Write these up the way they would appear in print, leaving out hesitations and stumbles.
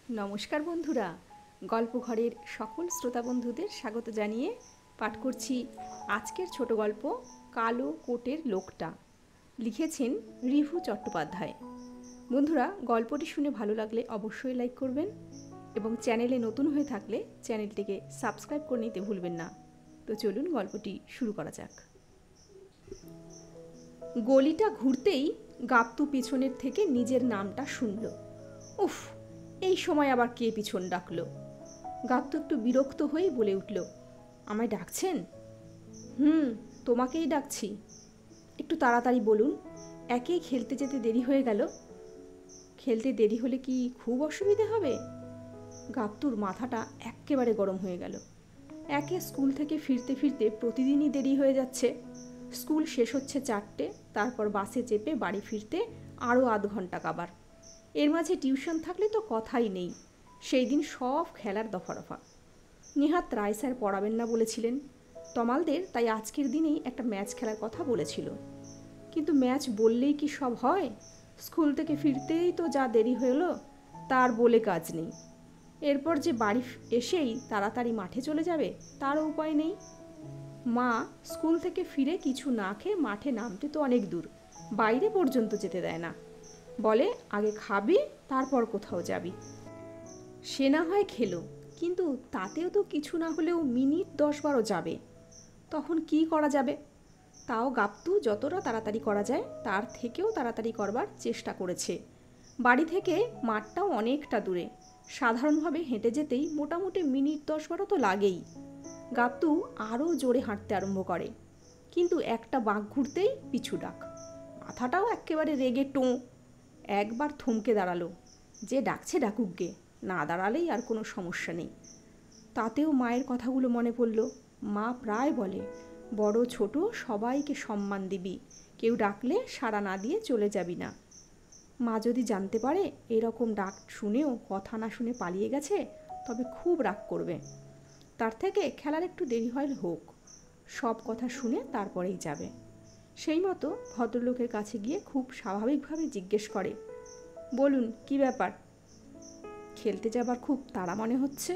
নমস্কার বন্ধুরা, গল্প ঘরের সকল শ্রোতা বন্ধুদের স্বাগত জানিয়ে পাঠ করছি আজকের ছোট গল্প কালো কোটের লোকটা। লিখেছেন রিভু চট্টোপাধ্যায়। বন্ধুরা, গল্পটি শুনে ভালো লাগলে অবশ্যই লাইক করবেন এবং চ্যানেলে নতুন হয়ে থাকলে চ্যানেলটিকে সাবস্ক্রাইব করে নিতে ভুলবেন না। তো চলুন গল্পটি শুরু করা যাক। গলিটা ঘুরতেই গাপ্তু পেছনের থেকে নিজের নামটা শুনল। উফ, এই সময় আবার কে পিছন ডাকলো? গাপ্তু একটু বিরক্ত হয়েই বলে উঠল, আমায় ডাকছেন? তোমাকেই ডাকছি। একটু তাড়াতাড়ি বলুন, একেই খেলতে যেতে দেরি হয়ে গেল। খেলতে দেরি হলে কি খুব অসুবিধে হবে? গাপ্তুর মাথাটা এক্কেবারে গরম হয়ে গেল। একে স্কুল থেকে ফিরতে ফিরতে প্রতিদিনই দেরি হয়ে যাচ্ছে। স্কুল শেষ হচ্ছে 4টে, তারপর বাসে চেপে বাড়ি ফিরতে আরও আধ ঘন্টা কাবার। এর মাঝে টিউশন থাকলে তো কথাই নেই। সেই দিন সব খেলার দফা। নিহাত রায় স্যার পড়াবেন না বলেছিলেন। তমালদের তাই আজকের দিনেই একটা ম্যাচ খেলার কথা বলেছিল। কিন্তু ম্যাচ বললেই কি সব হয়? স্কুল থেকে ফিরতেই তো যা দেরি হলো, তার বলে কাজ নেই। এরপর যে বাড়ি এসেই তাড়াতাড়ি মাঠে চলে যাবে, তারও উপায় নেই। মা স্কুল থেকে ফিরে কিছু না খেয়ে মাঠে নামতে তো অনেক দূর, বাইরে পর্যন্ত যেতে দেয় না। বলে আগে খাবি, তারপর কোথাও যাবি। সে না হয় খেলো, কিন্তু তাতেও তো কিছু না হলেও মিনিট 10-12 যাবে। তখন কি করা যাবে? তাও গাপ্তু যতটা তাড়াতাড়ি করা যায় তার থেকেও তাড়াতাড়ি করবার চেষ্টা করেছে। বাড়ি থেকে মাঠটাও অনেকটা দূরে, সাধারণভাবে হেঁটে যেতেই মোটামুটি মিনিট 10-12 তো লাগেই। গাপ্তু আরও জোরে হাঁটতে আরম্ভ করে, কিন্তু একটা বাঁক ঘুরতেই পিছু ডাক। মাথাটাও একেবারে রেগে টোঁ। একবার থমকে দাঁড়ালো, যে ডাকছে ডাকুক গে, না দাঁড়ালেই আর কোনো সমস্যা নেই। তাতেও মায়ের কথাগুলো মনে পড়ল। মা প্রায় বলে, বড় ছোট সবাইকে সম্মান দিবি, কেউ ডাকলে সাড়া না দিয়ে চলে যাবি না। মা যদি জানতে পারে এরকম ডাক শুনেও কথা না শুনে পালিয়ে গেছে, তবে খুব রাগ করবে। তার থেকে খেলার একটু দেরি হয় হোক, সব কথা শুনে তারপরেই যাবে। সেই মতো ভদ্রলোকের কাছে গিয়ে খুব স্বাভাবিকভাবে জিজ্ঞেস করে, বলুন কি ব্যাপার? খেলতে যাবার খুব তাড়া মনে হচ্ছে।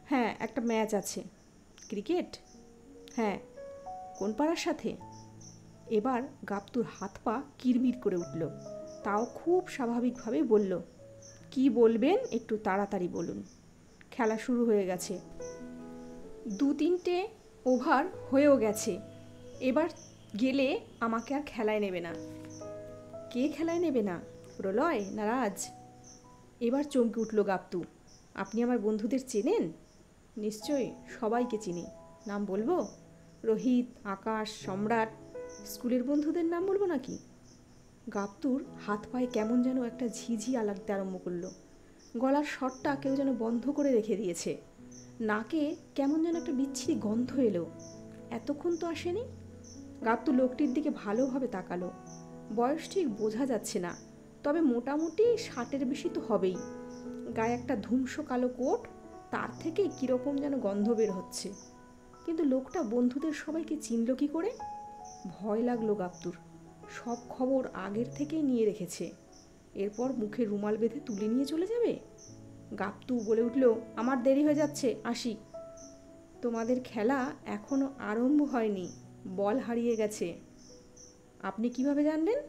হ্যাঁ, একটা ম্যাচ আছে। ক্রিকেট? হ্যাঁ। কোন পাড়ার সাথে? এবার গাপ্তুর হাত পা কিরমির করে উঠল। তাও খুব স্বাভাবিকভাবে বলল, কি বলবেন একটু তাড়াতাড়ি বলুন। খেলা শুরু হয়ে গেছে, 2-3টে ওভার হয়েও গেছে। এবার গেলে আমাকে আর খেলায় নেবে না। কে খেলায় নেবে না? প্রলয় না রাজ? এবার চমকে উঠল গাপ্তু। আপনি আমার বন্ধুদের চেনেন? নিশ্চয়ই, সবাইকে চিনি। নাম বলবো? রোহিত, আকাশ, সম্রাট। স্কুলের বন্ধুদের নাম বলবো নাকি? গাপ্তুর হাত পায়ে কেমন যেন একটা ঝিঝিয়া লাগতে আরম্ভ করলো। গলার স্বরটা কেউ যেন বন্ধ করে রেখে দিয়েছে। নাকে কেমন যেন একটা বিচ্ছিরি গন্ধ এলো। এতক্ষণ তো আসেনি। গাপ্তু লোকটির দিকে ভালোভাবে তাকালো। বয়স ঠিক বোঝা যাচ্ছে না, তবে মোটামুটি 60-এর বেশি তো হবেই। গায়ে একটা ধূমসো কালো কোট, তার থেকে কীরকম যেন গন্ধ বের হচ্ছে। কিন্তু লোকটা বন্ধুদের সবাইকে চিনল কি করে? ভয় লাগলো গাপ্তুর। সব খবর আগের থেকেই নিয়ে রেখেছে। এরপর মুখে রুমাল বেঁধে তুলে নিয়ে চলে যাবে? গাপ্তু বলে উঠল, আমার দেরি হয়ে যাচ্ছে, আসি। তোমাদের খেলা এখনো আরম্ভ হয়নি, বল হারিয়ে গেছে। আপনি কিভাবে জানলেন?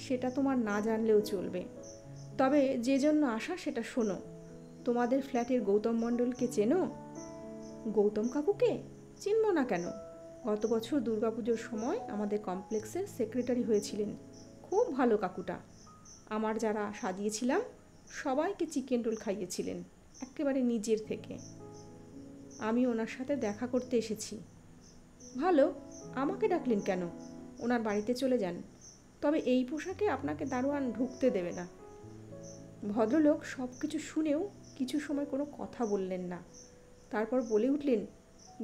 সেটা তোমার না জানলেও চলবে, তবে যে জন্য আসা সেটা শোনো। তোমাদের ফ্ল্যাটের গৌতম মণ্ডলকে চেনো? গৌতম কাকুকে চিনব না কেন? গত বছর দুর্গাপুজোর সময় আমাদের কমপ্লেক্সের সেক্রেটারি হয়েছিলেন। খুব ভালো কাকুটা। আমার যারা সাজিয়েছিলাম সবাইকে চিকেন রোল খাইয়েছিলেন, একেবারে নিজের থেকে। আমি ওনার সাথে দেখা করতে এসেছি। ভালো, আমাকে ডাকলেন কেন? ওনার বাড়িতে চলে যান, তবে এই পোশাকে আপনাকে দারোয়ান ঢুকতে দেবে না। ভদ্রলোক সব কিছু শুনেও কিছু সময় কোনো কথা বললেন না। তারপর বলে উঠলেন,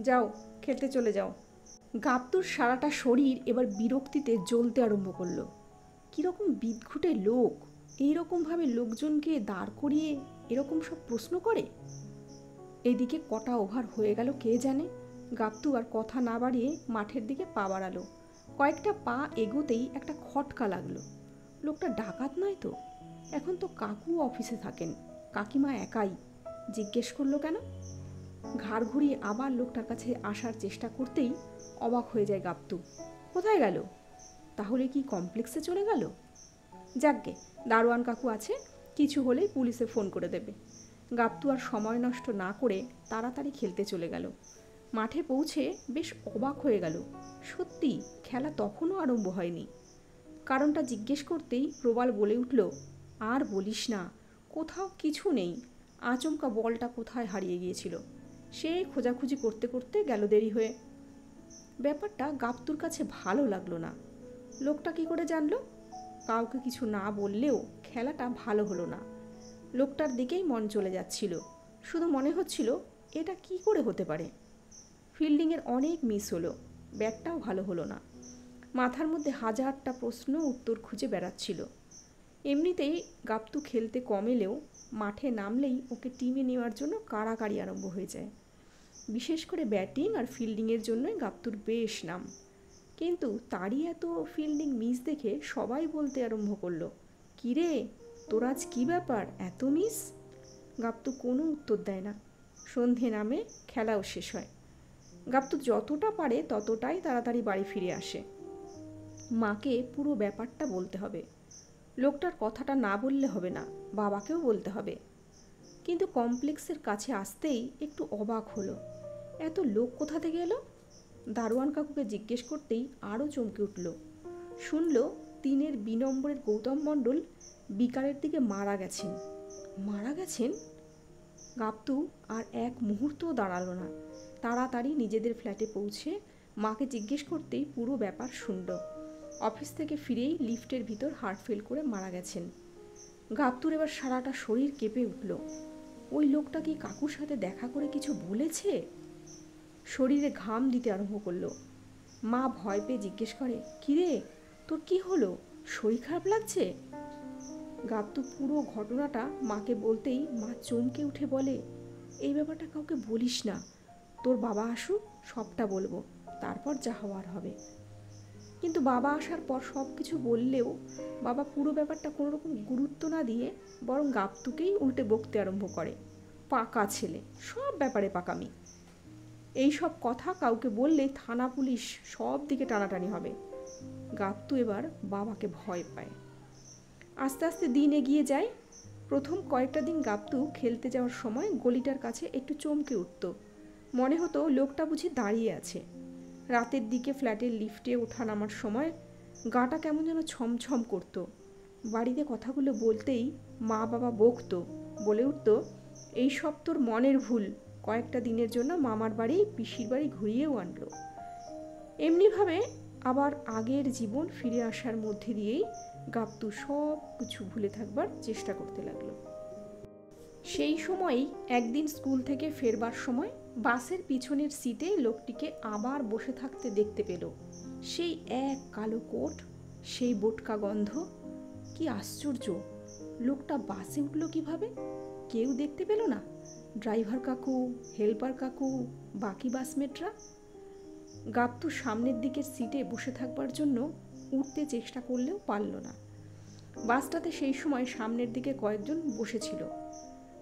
যাও, খেলতে চলে যাও। গাপ্তুর সারাটা শরীর এবার বিরক্তিতে জ্বলতে আরম্ভ করলো। কীরকম বিদঘুটে লোক এইরকমভাবে লোকজনকে দাঁড় করিয়ে এরকম সব প্রশ্ন করে। এইদিকে কটা ওভার হয়ে গেল কে জানে। গাপ্তু আর কথা না বাড়িয়ে মাঠের দিকে পা বাড়ালো। কয়েকটা পা এগোতেই একটা খটকা লাগলো। লোকটা ডাকাত নয় তো? এখন তো কাকু অফিসে থাকেন, কাকিমা একাই। জিজ্ঞেস করলো কেন? ঘাড় ঘুরিয়ে আবার লোকটার কাছে আসার চেষ্টা করতেই অবাক হয়ে যায় গাপ্তু। কোথায় গেল? তাহলে কি কমপ্লেক্সে চলে গেল? যাকগে, দারোয়ান কাকু আছে, কিছু হলেই পুলিশে ফোন করে দেবে। গাপ্তু আর সময় নষ্ট না করে তাড়াতাড়ি খেলতে চলে গেল। মাঠে পৌঁছে বেশ অবাক হয়ে গেল। সত্যি খেলা তখনও আরম্ভ হয়নি। কারণটা জিজ্ঞেস করতেই প্রবাল বলে উঠল, আর বলিস না, কোথাও কিছু নেই। আচমকা বলটা কোথায় হারিয়ে গিয়েছিল। সে খোঁজাখুঁজি করতে করতে গেল দেরি হয়ে। ব্যাপারটা গাপ্তুর কাছে ভালো লাগলো না। লোকটা কি করে জানলো? কাউকে কিছু না বললেও খেলাটা ভালো হলো না। লোকটার দিকেই মন চলে যাচ্ছিল। শুধু মনে হচ্ছিল এটা কি করে হতে পারে। ফিল্ডিংয়ের অনেক মিস হলো, ব্যাটটাও ভালো হলো না। মাথার মধ্যে হাজারটা প্রশ্ন উত্তর খুঁজে বেড়াচ্ছিল। এমনিতেই গাপ্তু খেলতে কম এলেও মাঠে নামলেই ওকে টিমে নেওয়ার জন্য কাড়াকাড়ি আরম্ভ হয়ে যায়। বিশেষ করে ব্যাটিং আর ফিল্ডিংয়ের জন্যই গাপ্তুর বেশ নাম। কিন্তু তারই এত ফিল্ডিং মিস দেখে সবাই বলতে আরম্ভ করলো, কিরে তোর আজ কী ব্যাপার, এত মিস? গাপ্তু কোনো উত্তর দেয় না। সন্ধে নামে, খেলাও শেষ হয়। গাপ্তু যতটা পারে ততটাই তাড়াতাড়ি বাড়ি ফিরে আসে। মাকে পুরো ব্যাপারটা বলতে হবে। লোকটার কথাটা না বললে হবে না, বাবাকেও বলতে হবে। কিন্তু কমপ্লেক্সের কাছে আসতেই একটু অবাক হলো। এত লোক কোথা থেকে এলো? দারোয়ান কাকুকে জিজ্ঞেস করতেই আরও চমকে উঠল। শুনল 3-এর B নম্বরের গৌতম মণ্ডল বিকালের দিকে মারা গেছেন। মারা গেছেন? গাপ্তু আর এক মুহূর্তও দাঁড়ালো না। তাড়াতাড়ি নিজেদের ফ্ল্যাটে পৌঁছে মাকে জিজ্ঞেস করতেই পুরো ব্যাপার শুনল। অফিস থেকে ফিরেই লিফটের ভিতর হার্ট ফেল করে মারা গেছেন। গাপ্তুর এবার সারাটা শরীর কেঁপে উঠল। ওই লোকটা কি কাকুর সাথে দেখা করে কিছু বলেছে? শরীরে ঘাম দিতে আরম্ভ করলো। মা ভয় পেয়ে জিজ্ঞেস করে, কিরে তোর কি হলো, শরীর খারাপ লাগছে? গাপ্তু পুরো ঘটনাটা মাকে বলতেই মা চমকে উঠে বলে, এই ব্যাপারটা কাউকে বলিস না, তোর বাবা আসুক সবটা বলবো, তারপর যা হওয়ার হবে। কিন্তু বাবা আসার পর সব কিছু বললেও বাবা পুরো ব্যাপারটা কোনো রকম গুরুত্ব না দিয়ে বরং গাপ্তুকেই উল্টে বকতে আরম্ভ করে। পাকা ছেলে, সব ব্যাপারে পাকামি। এই সব কথা কাউকে বললে থানা পুলিশ সব দিকে টানাটানি হবে। গাপ্তু এবার বাবাকে ভয় পায়। আস্তে আস্তে দিন এগিয়ে যায়। প্রথম কয়েকটা দিন গাপ্তু খেলতে যাওয়ার সময় গলিটার কাছে একটু চমকে উঠত। মনে হতো লোকটা বুঝি দাঁড়িয়ে আছে। রাতের দিকে ফ্ল্যাটের লিফটে ওঠা নামার সময় গাটা কেমন যেন ছমছম করত। বাড়িতে কথাগুলো বলতেই মা বাবা বকতো, বলে উঠত, এই সব তোর মনের ভুল, কয়েকটা দিনের জন্য মামার বাড়ি পিসির বাড়ি ঘুরিয়েও আনলো। এমনিভাবে আবার আগের জীবন ফিরে আসার মধ্যে দিয়েই গাপ্তু সব কিছু ভুলে থাকবার চেষ্টা করতে লাগলো। সেই সময়ই একদিন স্কুল থেকে ফেরবার সময় বাসের পিছনের সিটে লোকটিকে আবার বসে থাকতে দেখতে পেল। সেই এক কালো কোট, সেই বোটকা গন্ধ। কি আশ্চর্য, লোকটা বাসে উঠল কিভাবে? কেউ দেখতে পেল না? ড্রাইভার কাকু, হেল্পার কাকু, বাকি বাসমেটরা? গাপ্তু সামনের দিকের সিটে বসে থাকবার জন্য উঠতে চেষ্টা করলেও পারল না। বাসটাতে সেই সময় সামনের দিকে কয়েকজন বসেছিল।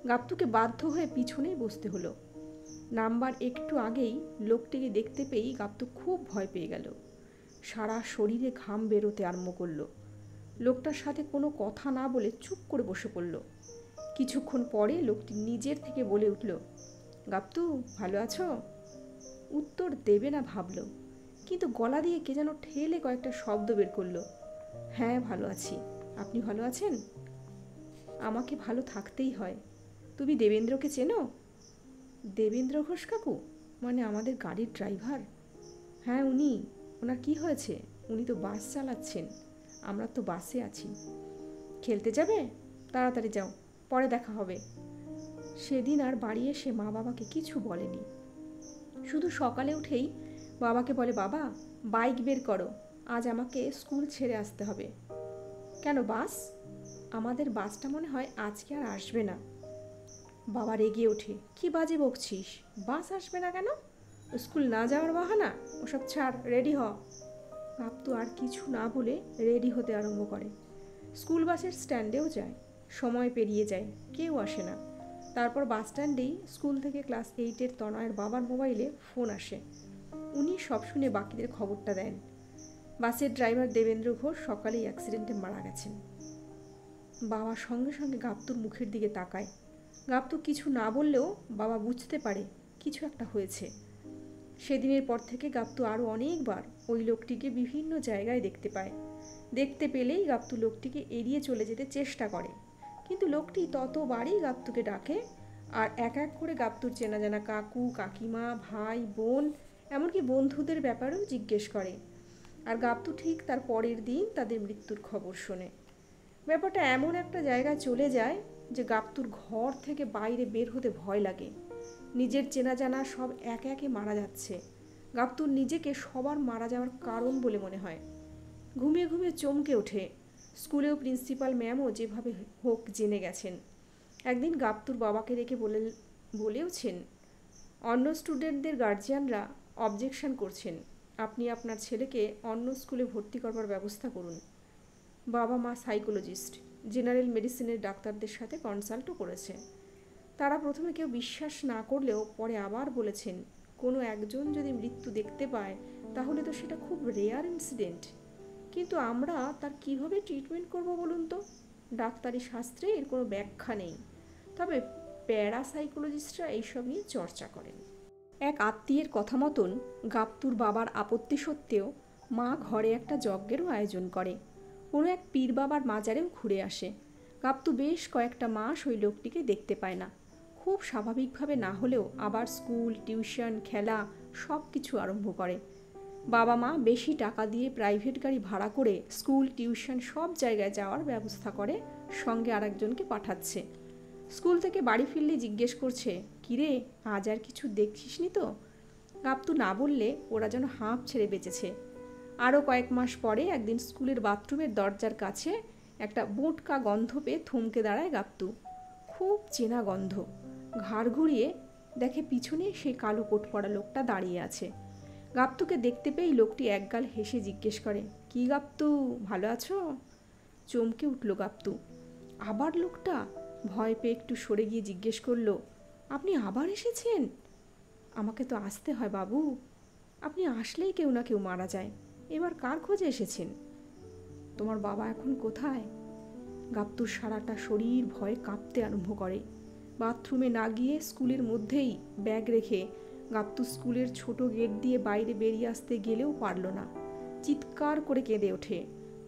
গাপ্তুকে বাধ্য হয়ে পিছনেই বসতে হলো। নাম্বার একটু আগেই লোকটিকে দেখতে পেয়েই গাপ্তু খুব ভয় পেয়ে গেল। সারা শরীরে ঘাম বেরোতে আরম্ভ করলো। লোকটার সাথে কোনো কথা না বলে চুপ করে বসে পড়ল। কিছুক্ষণ পরে লোকটি নিজের থেকে বলে উঠল, গাপ্তু ভালো আছো? উত্তর দেবে না ভাবল, কিন্তু গলা দিয়ে কে যেন ঠেলে কয়েকটা শব্দ বের করলো। হ্যাঁ ভালো আছি, আপনি ভালো আছেন? আমাকে ভালো থাকতেই হয়। তুমি দেবেন্দ্রকে চেনো? দেবেন্দ্র ঘোষ কাকু মানে আমাদের গাড়ির ড্রাইভার? হ্যাঁ উনি। ওনার কি হয়েছে? উনি তো বাস চালাচ্ছেন, আমরা তো বাসে আছি। খেলতে যাবে? তাড়াতাড়ি যাও, পরে দেখা হবে। সেদিন আর বাড়ি এসে মা বাবাকে কিছু বলেনি। শুধু সকালে উঠেই বাবাকে বলে, বাবা বাইক বের করো, আজ আমাকে স্কুল ছেড়ে আসতে হবে। কেন বাস? আমাদের বাসটা মনে হয় আজকে আর আসবে না। বাবা রেগে ওঠে, কি বাজে বকছিস, বাস আসবে না কেন? স্কুল না যাওয়ার বাহানা, ওসব ছাড়, রেডি হ। গাপ্তু আর কিছু না বলে রেডি হতে আরম্ভ করে। স্কুল বাসের স্ট্যান্ডেও যায়। সময় পেরিয়ে যায়, কেউ আসে না। তারপর বাস স্ট্যান্ডেই স্কুল থেকে ক্লাস 8-এর তনয়ের বাবার মোবাইলে ফোন আসে। উনি সব শুনে বাকিদের খবরটা দেন। বাসের ড্রাইভার দেবেন্দ্র ঘোষ সকালেই অ্যাক্সিডেন্টে মারা গেছেন। বাবা সঙ্গে সঙ্গে গাপ্তুর মুখের দিকে তাকায়। গাপ্তু কিছু না বললেও বাবা বুঝতে পারে কিছু একটা হয়েছে। সেদিনের পর থেকে গাপ্তু আরও অনেকবার ওই লোকটিকে বিভিন্ন জায়গায় দেখতে পায়। দেখতে পেলেই গাপ্তু লোকটিকে এড়িয়ে চলে যেতে চেষ্টা করে, কিন্তু লোকটি ততবারই গাপ্তুকে ডাকে আর এক এক করে গাপ্তুর চেনা জানা কাকু, কাকিমা, ভাই, বোন, এমনকি বন্ধুদের ব্যাপারেও জিজ্ঞেস করে। আর গাপ্তু ঠিক তার পরের দিন তাদের মৃত্যুর খবর শোনে। ব্যাপারটা এমন একটা জায়গায় চলে যায় যে গাপ্তুর ঘর থেকে বাইরে বের হতে ভয় লাগে। নিজের চেনা জানা সব একে একে মারা যাচ্ছে। গাপ্তুর নিজেকে সবার মারা যাওয়ার কারণ বলে মনে হয়। ঘুমিয়ে ঘুমিয়ে চমকে ওঠে। স্কুলেও প্রিন্সিপাল ম্যামও যেভাবে হোক জেনে গেছেন। একদিন গাপ্তুর বাবাকে রেখে বলেওছেন, অন্য স্টুডেন্টদের গার্জিয়ানরা অবজেকশন করছেন, আপনি আপনার ছেলেকে অন্য স্কুলে ভর্তি করবার ব্যবস্থা করুন। বাবা মা সাইকোলজিস্ট, জেনারেল মেডিসিনের ডাক্তারদের সাথে কনসাল্টও করেছে। তারা প্রথমে কেউ বিশ্বাস না করলেও পরে আবার বলেছেন, কোনো একজন যদি মৃত্যু দেখতে পায় তাহলে তো সেটা খুব রেয়ার ইনসিডেন্ট, কিন্তু আমরা তার কিভাবে ট্রিটমেন্ট করব বলুন তো? ডাক্তারি শাস্ত্রে এর কোনো ব্যাখ্যা নেই, তবে প্যারাসাইকোলজিস্টরা এইসব নিয়ে চর্চা করেন। এক আত্মীয়ের কথা মতন গাপ্তুর বাবার আপত্তি সত্ত্বেও মা ঘরে একটা যজ্ঞেরও আয়োজন করে। কোনো এক পীর বাবার মাজারেও ঘুরে আসে। গাপ্তু বেশ কয়েকটা মাস ওই লোকটিকে দেখতে পায় না। খুব স্বাভাবিকভাবে না হলেও আবার স্কুল, টিউশন, খেলা সব কিছু আরম্ভ করে। বাবা মা বেশি টাকা দিয়ে প্রাইভেট গাড়ি ভাড়া করে স্কুল, টিউশন সব জায়গায় যাওয়ার ব্যবস্থা করে, সঙ্গে আরেকজনকে পাঠাচ্ছে। স্কুল থেকে বাড়ি ফিরলে জিজ্ঞেস করছে, কিরে আজ আর কিছু দেখছিস নি তো? গাপ্তু না বললে ওরা যেন হাঁপ ছেড়ে বেঁচেছে। আরও কয়েক মাস পরে একদিন স্কুলের বাথরুমের দরজার কাছে একটা বোটকা গন্ধ পেয়ে থমকে দাঁড়ায় গাপ্তু। খুব চেনা গন্ধ। ঘাড় ঘুরিয়ে দেখে পিছনে সেই কালো কোট পরা লোকটা দাঁড়িয়ে আছে। গাপ্তুকে দেখতে পেয়েই লোকটি একগাল হেসে জিজ্ঞেস করে, কি গাপ্তু, ভালো আছো? চমকে উঠল গাপ্তু। আবার লোকটা ভয় পেয়ে একটু সরে গিয়ে জিজ্ঞেস করলো, আপনি আবার এসেছেন? আমাকে তো আসতে হয় বাবু, আপনি আসলেই কেউ না কেউ মারা যায়, এবার কার খোঁজে এসেছেন? তোমার বাবা এখন কোথায়? গাপ্তুর সারাটা শরীর ভয়ে কাঁপতে আরম্ভ করে। বাথরুমে না গিয়ে স্কুলের মধ্যেই ব্যাগ রেখে গাপ্তু স্কুলের ছোট গেট দিয়ে বাইরে বেরিয়ে আসতে গেলেও পারল না। চিৎকার করে কেঁদে ওঠে।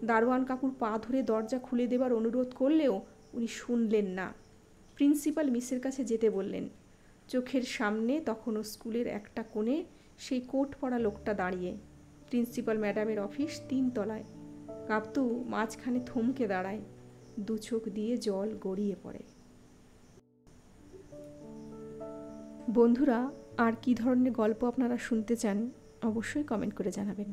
দারোয়ান কাকুর পা ধরে দরজা খুলে দেবার অনুরোধ করলেও উনি শুনলেন না। প্রিন্সিপাল মিসের কাছে যেতে বললেন। চোখের সামনে তখনও স্কুলের একটা কোণে সেই কোট পরা লোকটা দাঁড়িয়ে। প্রিন্সিপাল ম্যাডামের অফিস 3 তলায়। গাপ্তু মাঝখানে থমকে দাঁড়ায়, দু চোখ দিয়ে জল গড়িয়ে পড়ে। বন্ধুরা, আর কি ধরনের গল্প আপনারা শুনতে চান অবশ্যই কমেন্ট করে জানাবেন।